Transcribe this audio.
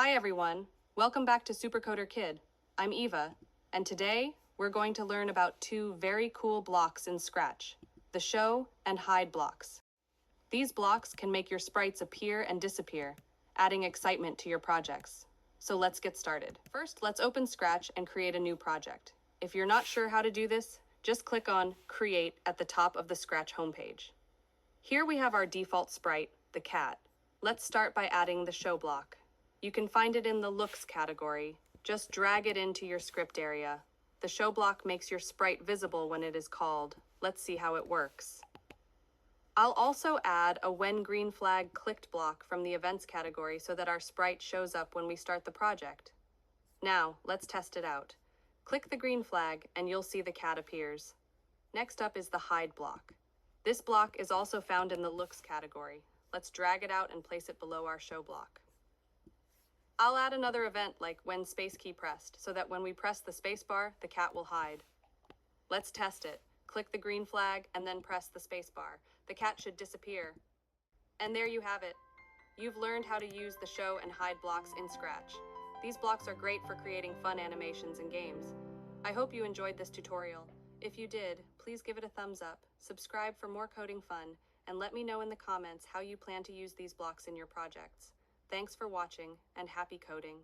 Hi everyone, welcome back to Supercoder Kid. I'm Eva, and today we're going to learn about two very cool blocks in Scratch, the show and hide blocks. These blocks can make your sprites appear and disappear, adding excitement to your projects. So let's get started. First, let's open Scratch and create a new project. If you're not sure how to do this, just click on Create at the top of the Scratch homepage. Here we have our default sprite, the cat. Let's start by adding the show block. You can find it in the Looks category. Just drag it into your script area. The show block makes your sprite visible when it is called. Let's see how it works. I'll also add a When Green Flag Clicked block from the Events category so that our sprite shows up when we start the project. Now, let's test it out. Click the green flag and you'll see the cat appears. Next up is the Hide block. This block is also found in the Looks category. Let's drag it out and place it below our show block. I'll add another event like When Space Key Pressed so that when we press the spacebar, the cat will hide. Let's test it. Click the green flag and then press the spacebar. The cat should disappear. And there you have it. You've learned how to use the show and hide blocks in Scratch. These blocks are great for creating fun animations and games. I hope you enjoyed this tutorial. If you did, please give it a thumbs up, subscribe for more coding fun, and let me know in the comments how you plan to use these blocks in your projects. Thanks for watching, and happy coding.